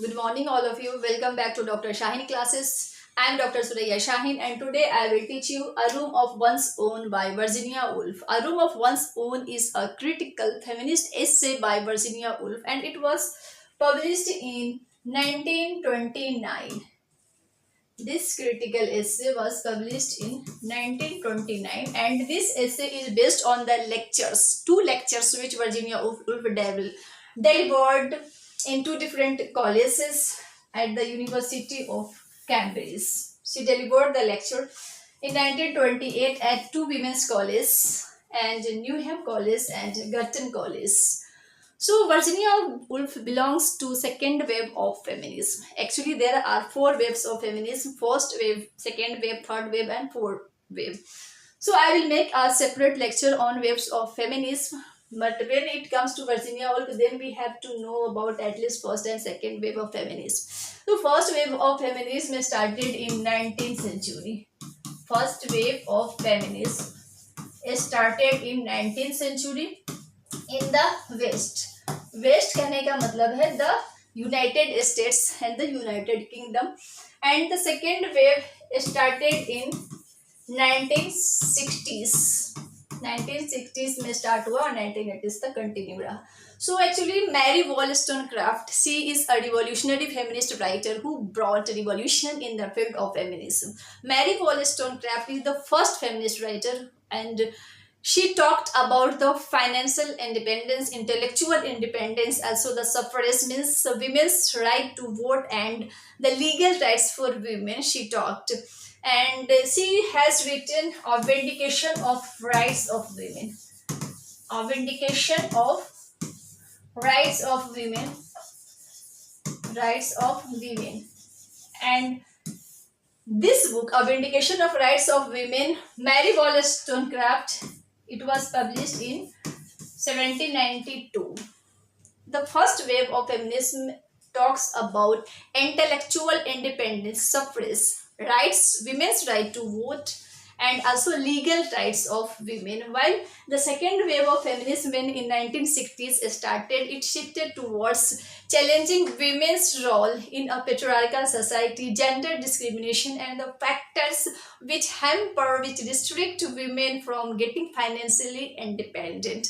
Good morning, all of you. Welcome back to Dr. Shahin classes. I am Dr. Suraya Shahin, and today I will teach you A Room of One's Own by Virginia Woolf. A Room of One's Own is a critical feminist essay by Virginia Woolf, and it was published in 1929. This critical essay was published in 1929, and this essay is based on the two lectures which Virginia Woolf delivered in two different colleges at the University of Cambridge. She delivered the lecture in 1928 at two women's colleges and Newham College and Girton College. So Virginia Woolf belongs to second wave of feminism. Actually, there are four waves of feminism: first wave, second wave, third wave, and fourth wave. So I will make a separate lecture on waves of feminism. But when it comes to Virginia Woolf, then we have to know about at least first and second wave of feminism. So first wave of feminism started in 19th century. First wave of feminism started in 19th century in the West. West कहने का मतलब है the United States and the United Kingdom, and the second wave started in 1960s. 1960s में start हुआ और 1980s तक continue रहा. So actually, Mary Wollstonecraft, she is a revolutionary feminist writer who brought revolution in the field of feminism. Mary Wollstonecraft is the first feminist writer, and she talked about the financial independence, intellectual independence, also the suffrage means women's right to vote and the legal rights for women. She talked, and she has written a vindication of rights of women. A vindication of rights of women. Rights of women. And this book, A Vindication of Rights of Women, Mary Wollstonecraft, it was published in 1792. The first wave of feminism talks about intellectual independence, suffrage, rights, women's right to vote, and also legal rights of women. While the second wave of feminism in 1960s started, it shifted towards challenging women's role in a patriarchal society, gender discrimination, and the factors which hamper, which restrict women from getting financially independent.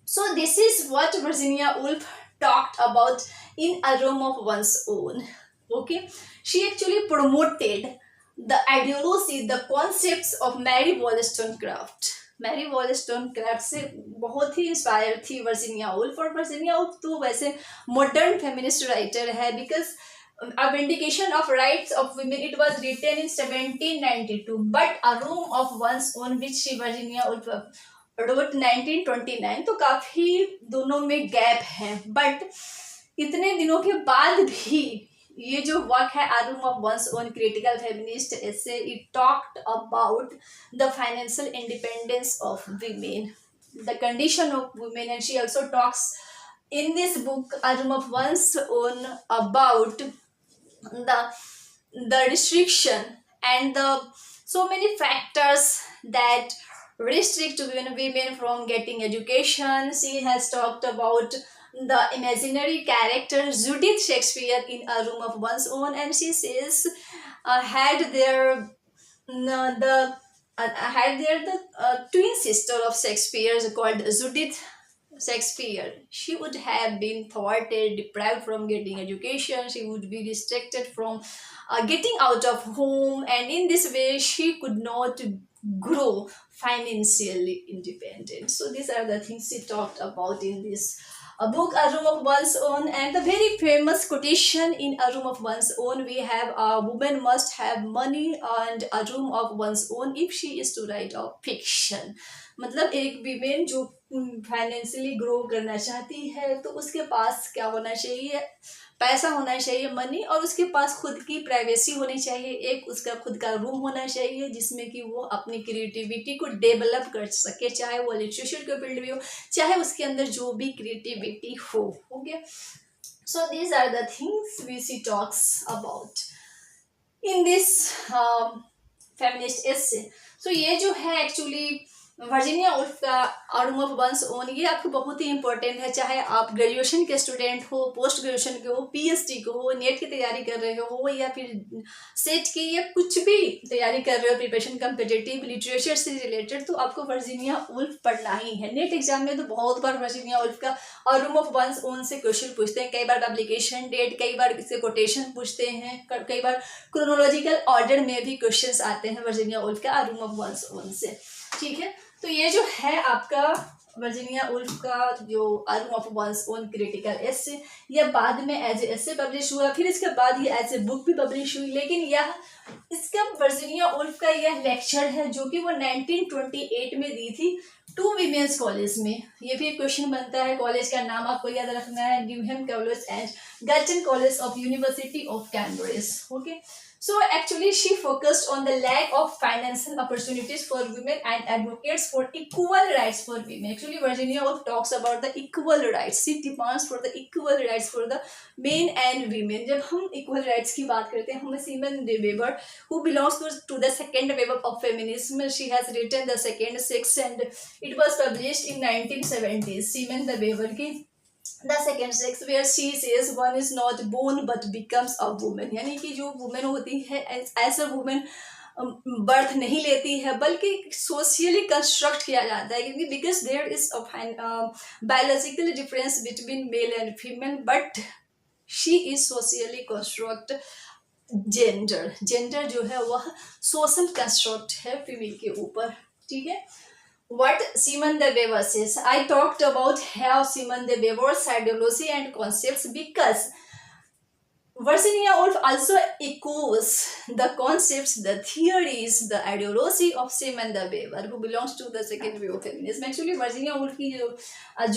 So this is what Virginia Woolf talked about in A Room of One's Own. Okay, she actually promoted the ideology, the concepts of Mary Wollstonecraft. Mary Wollstonecraft से बहुत ही inspire थी Virginia Woolf, और Virginia Woolf तो वैसे modern feminist writer है, because A Vindication of Rights of Women, it was written in 1792, but A Room of One's Own, which Virginia Woolf wrote 1929, तो काफी दोनों में गैप है. बट इतने दिनों के बाद भी ये जो वर्क है A Room of One's Own, critical feminist essay, it talked about the financial independence of women, the condition of women, and she also talks in this book A Room of One's Own about the restriction and the so many factors that restrict women from getting education. She has talked about the imaginary character Judith Shakespeare in A Room of One's Own, and she says had their the twin sister of Shakespeare's called Judith Shakespeare. She would have been thwarted, deprived from getting education. She would be restricted from getting out of home, and in this way she could not grow financially independent. So these are the things she talked about in this book A Room of One's Own. And the very famous quotation in A Room of One's Own, we have a woman must have money and a room of one's own if she is to write a fiction. मतलब एक women जो financially grow करना चाहती है तो उसके पास क्या होना चाहिए, पैसा होना चाहिए, मनी, और उसके पास खुद की प्राइवेसी होनी चाहिए, एक उसका खुद का रूम होना चाहिए जिसमें कि वो अपनी क्रिएटिविटी को डेवलप कर सके, चाहे वो लिटरेचर के फील्ड में हो, चाहे उसके अंदर जो भी क्रिएटिविटी हो. Okay, so these are the things we see talks about in this feminist essay. So ये जो है एक्चुअली वर्जीनिया वुल्फ का A Room of One's Own, ये आपको बहुत ही इंपॉर्टेंट है, चाहे आप ग्रेजुएशन के स्टूडेंट हो, पोस्ट ग्रेजुएशन के हो, पीएचडी को हो, नेट की तैयारी कर रहे हो या फिर सेट की या कुछ भी तैयारी कर रहे हो, प्रिपरेशन कम्पिटिटिव लिटरेचर से रिलेटेड, तो आपको वर्जीनिया वुल्फ पढ़ना ही है। नेट एग्जाम में तो बहुत बार वर्जीनिया वुल्फ का A Room of One's Own से क्वेश्चन पूछते हैं, कई बार पब्लिकेशन डेट, कई बार इससे कोटेशन पूछते हैं, कई बार क्रोनोलॉजिकल ऑर्डर में भी क्वेश्चन आते हैं वर्जीनिया वुल्फ का A Room of One's Own से। ठीक है, तो ये जो है आपका वर्जीनिया वुल्फ का जो A Room of One's Own critical essay, यह बाद में एज ए एसे पब्लिश हुआ, फिर इसके बाद ये एज ए बुक भी पब्लिश हुई, लेकिन यह इसका वर्जीनिया वुल्फ का यह लेक्चर है जो कि वो 1928 में दी थी 2 वीमेंस कॉलेज में। ये भी क्वेश्चन बनता है, कॉलेज का नाम आपको याद रखना है, Newnham College and Girton College of University of Cambridge. Okay, so actually she focused on the lack of financial opportunities for women and advocates for equal rights for women. Actually Virginia Woolf talks about the equal rights, she demands for the equal rights for the men and women. जब हम equal rights की बात करते हैं, हमें semen they weber who belongs to the second wave of feminism, she has written the second sex and it was published in 1970s. Semen they weber की The second sex, where she says one is not born but becomes a woman, यानी कि जो women होती है as a women birth नहीं लेती है बल्कि सोशली कंस्ट्रक्ट किया जाता है, क्योंकि because there is biological difference between male and female, but she is socially construct gender जो है वह सोशल कंस्ट्रक्ट है फीमेल के ऊपर। ठीक है, what Simone de Beauvoir says. I talked about how Simone de Beauvoir's ideology and concepts because Virginia Woolf also echoes the concepts, the theories, the ideology of Simone de Beauvoir, who belongs to the second wave of feminism. Actually, Virginia Woolf की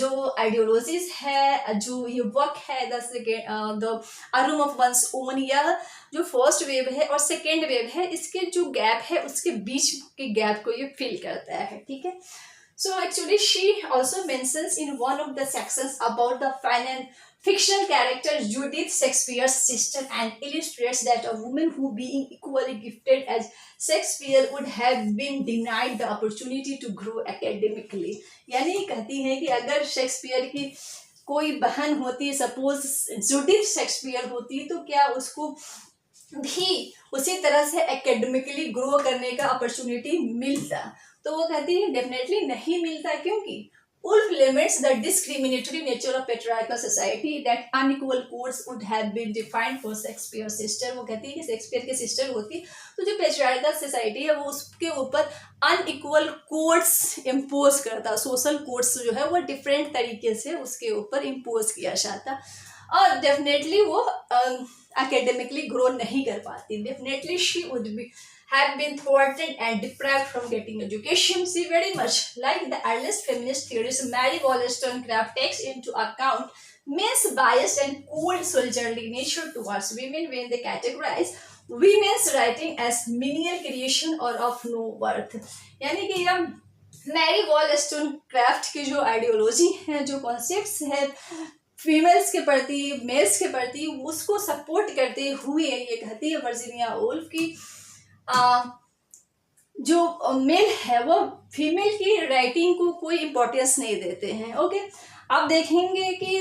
जो ideologies है, जो ये work है, the A Room of One's Own, यह जो first wave है और सेकेंड वेव है, इसके जो गैप है उसके बीच के गैप को ये फिल करता है। ठीक है, so actually she also mentions in one of the sections about the fictional character Judith Shakespeare's sister and illustrates that a woman who being equally gifted as Shakespeare would have been denied the opportunity to grow academically. यानी कहती है कि अगर Shakespeare की कोई बहन होती, suppose Judith Shakespeare होती, तो क्या उसको भी उसी तरह से एकेडमिकली ग्रो करने का अपॉर्चुनिटी मिलता? तो वो कहती है डेफिनेटली नहीं मिलता, क्योंकि Woolf limits the discriminatory nature of patriarchal society that unequal codes would have been defined for Shakespeare's sister. वो कहती है कि शेक्सपियर की सिस्टर होती तो जो पेट्रियार्कल सोसाइटी है वो उसके ऊपर अनइक्वल कोड्स इम्पोज करता, सोशल कोड्स जो है वो डिफरेंट तरीके से उसके ऊपर इम्पोज किया जाता और डेफिनेटली वो एकेडमिकली ग्रो नहीं कर पाती। Definitely she would B have been thwarted and deprived from getting education. See, very much like the earliest feminist theorist Mary Wollstonecraft takes into account men's bias and cold soldierly nature towards women when they categorize women's writing as menial creation or of no worth. यानी कि यह Mary वॉलस्टोनक्राफ्ट की जो ideology है, जो concepts है females के प्रति, मेल्स के प्रति, उसको सपोर्ट करते हुए ये कहती है वर्जीनिया वुल्फ की जो मेल है वो फीमेल की राइटिंग को कोई इम्पोर्टेंस नहीं देते हैं। ओके, आप देखेंगे कि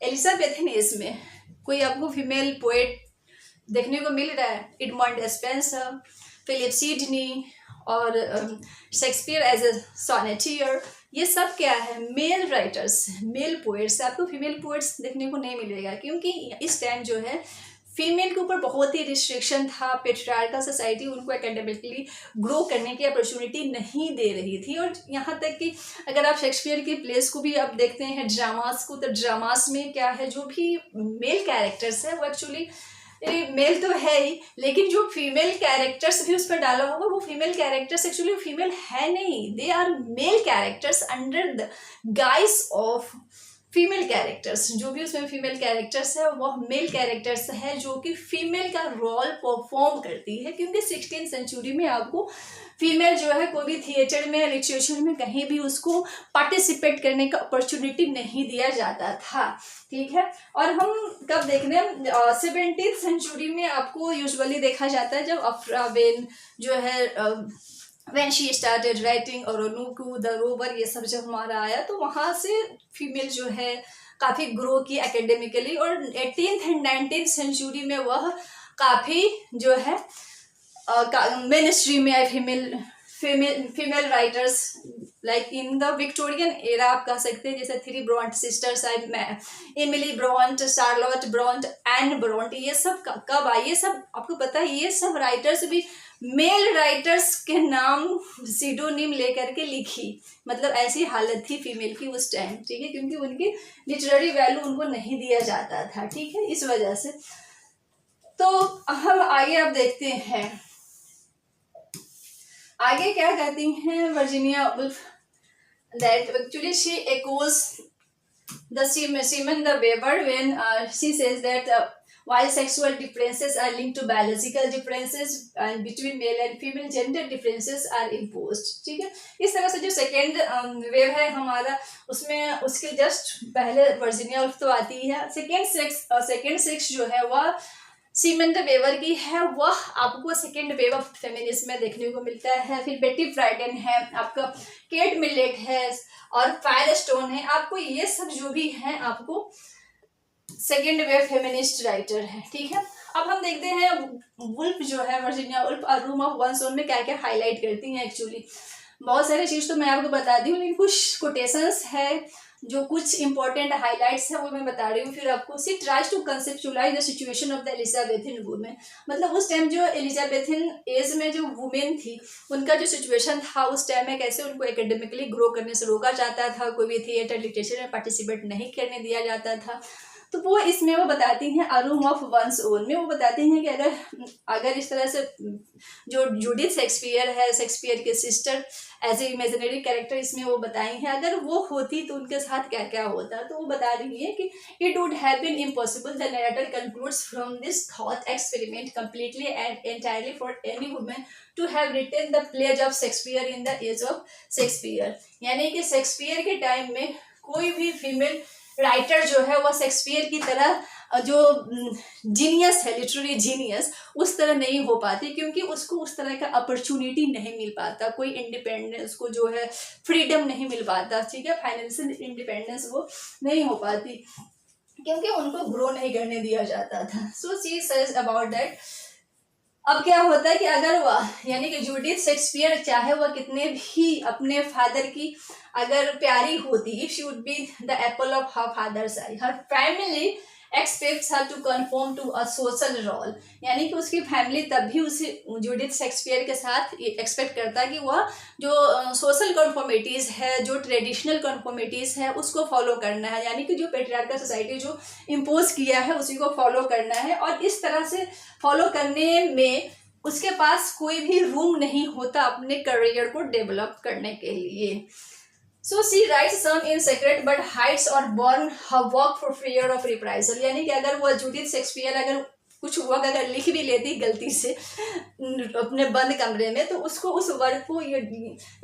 एलिजाबेथनेस में कोई आपको फीमेल पोएट देखने को मिल रहा है, एडमंड स्पेंसर, फिलिप सिडनी और शेक्सपियर एज ए सोनेटियर, ये सब क्या है? Male writers, male poets. आपको फीमेल पोएट्स देखने को नहीं मिलेगा, क्योंकि इस टाइम जो है फीमेल के ऊपर बहुत ही रिस्ट्रिक्शन था, पेट्रियार्कल सोसाइटी उनको एकेडमिकली ग्रो करने की अपॉर्चुनिटी नहीं दे रही थी। और यहाँ तक कि अगर आप शेक्सपियर की प्लेस को भी आप देखते हैं ड्रामास को, तो ड्रामास में क्या है, जो भी मेल कैरेक्टर्स है वो एक्चुअली मेल तो है ही, लेकिन जो फीमेल कैरेक्टर्स भी उस पर डाला होगा वो फीमेल कैरेक्टर्स एक्चुअली फीमेल है नहीं, they are male characters under the guise of female characters. जो भी उसमें फीमेल कैरेक्टर्स है वह मेल कैरेक्टर्स है जो कि फीमेल का रोल परफॉर्म करती है, क्योंकि 16th सेंचुरी में आपको फीमेल जो है कोई भी थिएटर में, लिटरेचर में कहीं भी उसको पार्टिसिपेट करने का अपॉर्चुनिटी नहीं दिया जाता था। ठीक है, और हम कब देख रहे हैं 17th सेंचुरी में आपको यूजुअली देखा जाता है जब अफ्रा बेन जो है व्हेन शी स्टार्टेड राइटिंग और अनुकू द रोवर, ये सब जब हमारा आया तो वहाँ से फीमेल जो है काफ़ी ग्रो की एकेडमिकली, और 18th एंड 19th सेंचुरी में वह काफ़ी जो है मेन स्ट्रीम में female female writers, like in the Victorian era आप कह सकते हैं, जैसे three Bronte sisters I, Emily Bronte, Charlotte Bronte, Anne Bronte, ये सब कब आई, ये सब आपको पता है, ये सब राइटर्स भी मेल राइटर्स के नाम सीडोनिम लेकर के लिखी, मतलब ऐसी हालत थी फीमेल की उस टाइम, ठीक है, क्योंकि उनकी लिटरेरी वैल्यू उनको नहीं दिया जाता था, ठीक है, इस वजह से। तो हम आगे अब देखते हैं आगे क्या कहती हैं Virginia Woolf, that actually she echoes the Simon the Weber when she says that while sexual differences are linked to biological differences and between male and female, gender differences are imposed, ठीक है। इस तरह से जो second wave है हमारा, उसमें उसके जस्ट पहले वर्जीनिया वुल्फ तो आती है। सेकेंड सेक्स जो है वह सीमन द वेबर की है, वह आपको सेकेंड वेव ऑफ फेमिनिज्म में देखने को मिलता है। फिर बेटी फ्राइडन है, आपका केट मिलेट है और फायरस्टोन है, आपको ये सब जो भी हैं आपको सेकेंड वेव फेमिनिस्ट राइटर है, ठीक है। अब हम देखते हैं वुल्फ जो है वर्जीनिया वुल्फ और रूम ऑफ वन सोन में क्या क्या हाईलाइट करती हैं। एक्चुअली बहुत सारी चीज़ तो मैं आपको बताती हूँ, लेकिन कुछ कोटेशंस है जो कुछ इंपॉर्टेंट हाइलाइट्स है वो मैं बता रही हूँ फिर आपको। She tries to conceptualise the situation of the Elizabethan women, मतलब उस टाइम जो एलिजाबेथिन एज में जो वुमेन थी उनका जो सिचुएशन था उस टाइम में, कैसे उनको एकेडमिकली ग्रो करने से रोका जाता था, कोई भी थिएटर लिटरेचर में पार्टिसिपेट नहीं करने दिया जाता था। तो वो इसमें वो बताती हैं अ रूम ऑफ वंस ओन में, वो बताती हैं कि अगर इस तरह से जो जूडिथ शेक्सपियर है, शेक्सपियर के sister as a imaginary character इसमें वो बताई हैं, अगर वो होती तो उनके साथ क्या क्या होता। तो वो बता रही है कि it would have been impossible, the narrator concludes from this thought experiment completely and entirely for any women to have written the plays of Shakespeare in the age of Shakespeare, यानी कि शेक्सपियर के time में कोई भी female writer जो है वह Shakespeare की तरह जो जीनियस है, लिटरेरी जीनियस, उस तरह नहीं हो पाती, क्योंकि उसको उस तरह का अपॉर्चुनिटी नहीं मिल पाता, कोई इंडिपेंडेंस को जो है फ्रीडम नहीं मिल पाता, ठीक है, फाइनेंशियल इंडिपेंडेंस वो नहीं हो पाती क्योंकि उनको ग्रो नहीं करने दिया जाता था। So she says about that. अब क्या होता है कि अगर वह यानी कि जूडिथ शेक्सपियर चाहे वह कितने भी अपने फादर की अगर प्यारी होती, if she would be the apple of her father's eye, her family expects her to confirm to a social role, यानी कि उसकी फैमिली तब भी उसे जूडिथ शेक्सपियर के साथ एक्सपेक्ट करता है कि वह जो सोशल कन्फर्मिटीज़ है, जो ट्रेडिशनल कन्फर्मिटीज़ है उसको फॉलो करना है, यानी कि जो पेट्रियार्कल सोसाइटी जो इम्पोज किया है उसी को फॉलो करना है, और इस तरह से फॉलो करने में उसके पास कोई भी रूम नहीं होता अपने करियर को डेवलप करने के लिए। So she writes some in secret but hides or burn her work for fear of reprisal, यानी कि अगर वो जूडिथ शेक्सपियर अगर कुछ वर्क अगर लिख भी लेती गलती से अपने बंद कमरे में, तो उसको उस वर्क को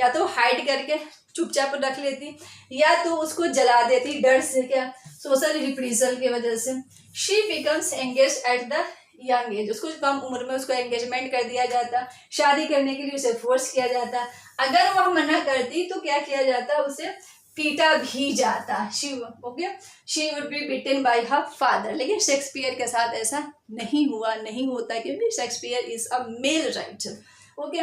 या तो हाइड करके चुपचाप रख लेती या तो उसको जला देती डर से, क्या सोशल रिप्रीजल की वजह से। She becomes engage at the young age, उसको कम उम्र में उसको एंगेजमेंट कर दिया जाता, शादी करने के लिए उसे फोर्स किया जाता, अगर वह मना करती तो क्या किया जाता, उसे पीटा भी जाता। She would be beaten by her father. लेकिन शेक्सपियर के साथ ऐसा नहीं हुआ, नहीं होता, क्योंकि Shakespeare is a male writer. Okay,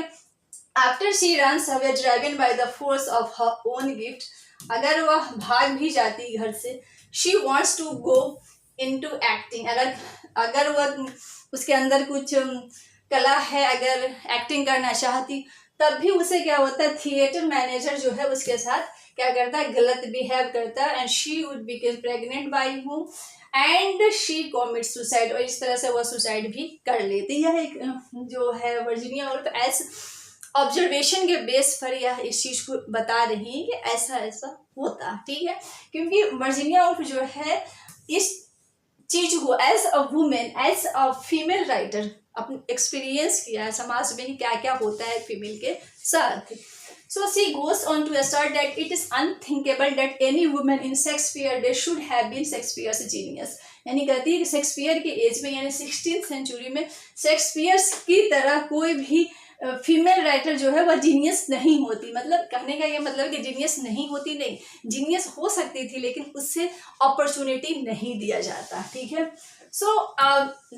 after she runs away driven by the force of her own gift, अगर वह भाग भी जाती घर से, she wants to go into acting, अगर वह उसके अंदर कुछ कला है, अगर एक्टिंग करना चाहती, तब भी उसे क्या होता है, थिएटर मैनेजर जो है उसके साथ क्या करता है, गलत बिहेव करता है, and she would become pregnant by whom and she commits suicide, और इस तरह से वह सुसाइड भी कर लेती है। एक जो है वर्जीनिया वुल्फ एज ऑब्जर्वेशन के बेस पर यह इस चीज को बता रही है कि ऐसा ऐसा होता, ठीक है, क्योंकि वर्जीनिया वुल्फ जो है इस चीज को as a women, as a female writer अपने एक्सपीरियंस किया है समाज में कि क्या क्या होता है फीमेल के साथ। So she goes on to assert that it is unthinkable that any woman in Shakespeare day should have been Shakespeare's genius, यानी कहती है कि शेक्सपियर के एज में यानी 16th सेंचुरी में शेक्सपियर की तरह कोई भी फीमेल राइटर जो है वह जीनियस नहीं होती, मतलब कहने का ये मतलब कि जीनियस नहीं होती, नहीं, जीनियस हो सकती थी लेकिन उससे अपॉर्चुनिटी नहीं दिया जाता, ठीक है। So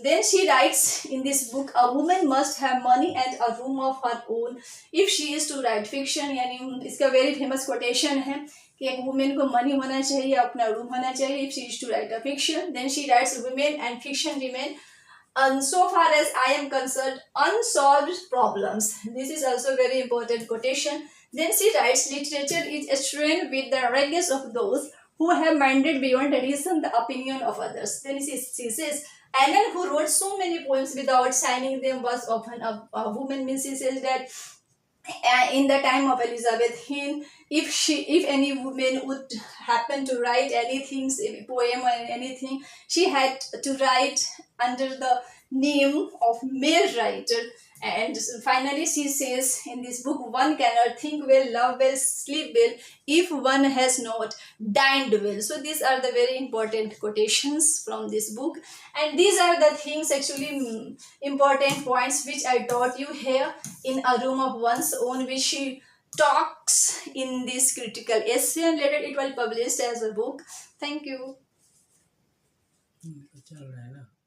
then she writes in this book, a woman must have money and a room of her own if she is to write fiction। यानी इसका वेरी फेमस कोटेशन है कि एक वुमेन को मनी होना चाहिए, अपना रूम होना चाहिए, if she is to write a fiction। then she writes women and fiction remain, so far as I am concerned, unsolved problems। This is also very important quotation। Then she writes, literature is strained with the rage of those who have minded beyond reason the opinion of others। Then she says, Anne, who wrote so many poems without signing them, was often a woman। Means she says that in the time of Elizabeth Hill, if any woman would happen to write anything, a poem or anything, she had to write under the name of male writer। And finally she says in this book, one cannot think well, love well, sleep well if one has not dined well। So these are the very important quotations from this book, and these are the things actually, important points which I taught you here in A Room of One's Own, which she talks in this critical essay, and later it will be published as a book। Thank you। चल रहा है ना।